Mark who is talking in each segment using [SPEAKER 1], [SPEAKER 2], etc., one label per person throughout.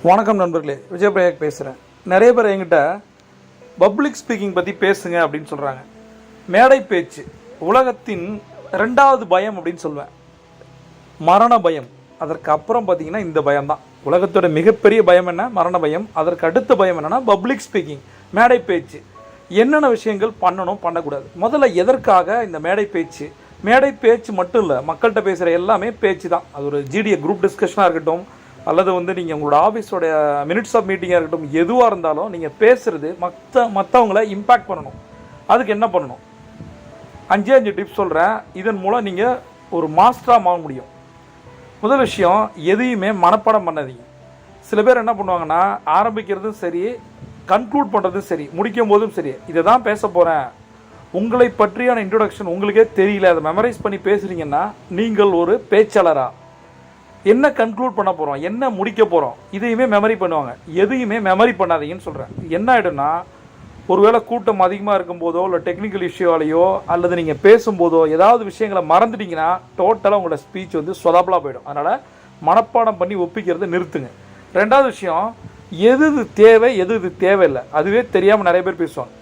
[SPEAKER 1] வணக்கம் நண்பர்களே, விஜயபிரயாக் பேசுகிறேன். நிறைய பேர் என்கிட்ட பப்ளிக் ஸ்பீக்கிங் பற்றி பேசுங்க அப்படின்னு சொல்கிறாங்க. மேடை பேச்சு உலகத்தின் 2வது பயம் அப்படின்னு சொல்லுவேன். மரண பயம். அதற்கு அப்புறம் பார்த்திங்கன்னா இந்த பயம்தான். உலகத்தோட மிகப்பெரிய பயம் என்ன? மரண பயம். அதற்கு அடுத்த பயம் என்னென்னா பப்ளிக் ஸ்பீக்கிங், மேடை பேச்சு. என்னென்ன விஷயங்கள் பண்ணணும், பண்ணக்கூடாது, முதல்ல எதற்காக இந்த மேடை பேச்சு? மேடை பேச்சு மட்டும் இல்லை, மக்கள்கிட்ட பேசுகிற எல்லாமே பேச்சு தான். அது ஒரு ஜிடிஏ குரூப் டிஸ்கஷனாக இருக்கட்டும், அல்லது நீங்கள் உங்களோட ஆஃபீஸோடைய மினிட்ஸ் ஆஃப் மீட்டிங்காக இருக்கட்டும், எதுவாக இருந்தாலும் நீங்கள் பேசுகிறது மற்றவங்கள இம்பேக்ட் பண்ணணும். அதுக்கு என்ன பண்ணணும்? 5 டிப்ஸ் சொல்கிறேன். இதன் மூலம் நீங்கள் ஒரு மாஸ்டராக மாற முடியும். முதல் விஷயம், எதையுமே மனப்பாடம் பண்ணாதீங்க. சில பேர் என்ன பண்ணுவாங்கன்னா, ஆரம்பிக்கிறதும் சரி, கன்க்ளூட் பண்ணுறதும் சரி, முடிக்கும் போதும் சரி, இதை தான் பேச போகிறேன், உங்களை பற்றியான இன்ட்ரோடக்ஷன் உங்களுக்கே தெரியல, அதை மெமரைஸ் பண்ணி பேசுகிறீங்கன்னா நீங்கள் ஒரு பேச்சாளரா? என்ன கன்க்ளூட் பண்ண போகிறோம், என்ன முடிக்க போகிறோம், இதையுமே மெமரி பண்ணுவாங்க. எதையுமே மெமரி பண்ணாதீங்கன்னு சொல்கிறேன். என்ன ஆகிடும்னா, ஒருவேளை கூட்டம் அதிகமாக இருக்கும்போதோ இல்லை டெக்னிக்கல் இஷ்யூவாலேயோ அல்லது நீங்கள் பேசும்போதோ ஏதாவது விஷயங்களை மறந்துட்டிங்கன்னா டோட்டலாக உங்களோட ஸ்பீச் சொதப்பலாக போயிடும். அதனால் மனப்பாடம் பண்ணி ஒப்பிக்கிறத நிறுத்துங்க. 2வது விஷயம், எது தேவை எது தேவையில்லை அதுவே தெரியாமல் நிறைய பேர் பேசுவாங்க.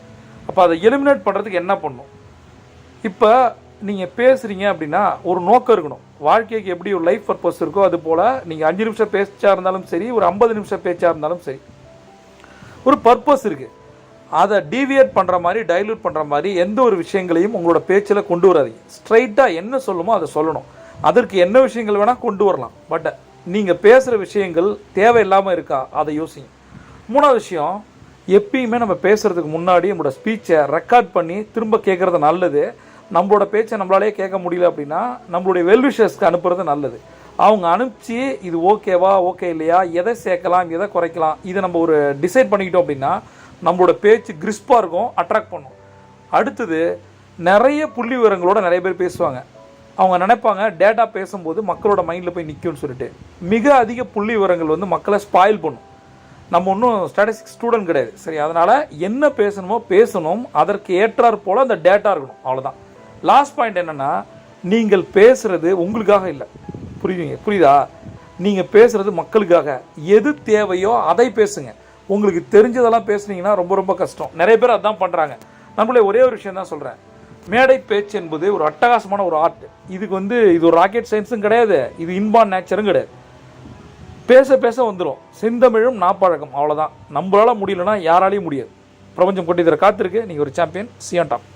[SPEAKER 1] அப்போ அதை எலிமினேட் பண்ணுறதுக்கு என்ன பண்ணணும்? இப்போ நீங்கள் பேசுகிறீங்க அப்படின்னா ஒரு நோக்கம் இருக்கணும். வாழ்க்கைக்கு எப்படி ஒரு லைஃப் பர்பஸ் இருக்கோ அது போல் நீங்கள் 5 நிமிஷம் பேச்சாக இருந்தாலும் சரி, ஒரு 50 நிமிஷம் பேச்சாக இருந்தாலும் சரி, ஒரு பர்பஸ் இருக்குது. அதை டீவியேட் பண்ணுற மாதிரி, டைல்யூட் பண்ணுற மாதிரி எந்த ஒரு விஷயங்களையும் உங்களோட பேச்சில் கொண்டு வராதீங்க. ஸ்ட்ரைட்டாக என்ன சொல்லுமோ அதை சொல்லணும். அதற்கு என்ன விஷயங்கள் வேணால் கொண்டு வரலாம். பட் நீங்கள் பேசுகிற விஷயங்கள் தேவையில்லாமல் இருக்கா, அதை யோசிங்க. 3வது விஷயம், எப்பயுமே நம்ம பேசுகிறதுக்கு முன்னாடி நம்மளோட ஸ்பீச்சை ரெக்கார்ட் பண்ணி திரும்ப கேட்குறது நல்லது. நம்மளோட பேச்சை நம்மளாலே கேட்க முடியல அப்படின்னா நம்மளுடைய வெல்விஷர்ஸ்க்கு அனுப்புறது நல்லது. அவங்க அனுப்பிச்சு இது ஓகேவா, ஓகே இல்லையா, எதை சேர்க்கலாம், எதை குறைக்கலாம், இதை நம்ம ஒரு டிசைட் பண்ணிக்கிட்டோம் அப்படின்னா நம்மளோட பேச்சு கிறிஸ்பாக இருக்கும், அட்ராக்ட் பண்ணும். அடுத்தது, நிறைய புள்ளி விவரங்களோட நிறைய பேர் பேசுவாங்க. அவங்க நினைப்பாங்க டேட்டா பேசும்போது மக்களோட மைண்டில் போய் நிற்கும்னு சொல்லிட்டு. மிக அதிக புள்ளி விவரங்கள் மக்களை ஸ்பாயில் பண்ணும். நம்ம ஒன்றும் ஸ்டாட்டிஸ்டிக்ஸ் ஸ்டூடெண்ட் கிடையாது, சரி? அதனால் என்ன பேசணுமோ பேசணும், அதற்கு ஏற்றாற் போல் அந்த டேட்டா இருக்கணும், அவ்வளோதான். லாஸ்ட் பாயிண்ட் என்னென்னா, நீங்கள் பேசுகிறது உங்களுக்காக இல்லை. புரியுதா? நீங்கள் பேசுகிறது மக்களுக்காக. எது தேவையோ அதை பேசுங்க. உங்களுக்கு தெரிஞ்சதெல்லாம் பேசுனீங்கன்னா ரொம்ப ரொம்ப கஷ்டம். நிறைய பேர் அதான் பண்ணுறாங்க. நம்மளே ஒரே ஒரு விஷயம் தான் சொல்கிறேன். மேடை பேச்சு என்பது ஒரு அட்டகாசமான ஒரு ஆர்ட். இதுக்கு இது ஒரு ராக்கெட் சயின்ஸும் கிடையாது, இது இன்பான் நேச்சரும் கிடையாது. பேச பேச வந்துடும். செந்தமிழும் நாப்பழக்கம், அவ்வளோதான். நம்மளால் முடியலன்னா யாராலையும் முடியாது. பிரபஞ்சம் கொட்டி தர காத்திருக்கு. நீங்கள் ஒரு சாம்பியன். C on top.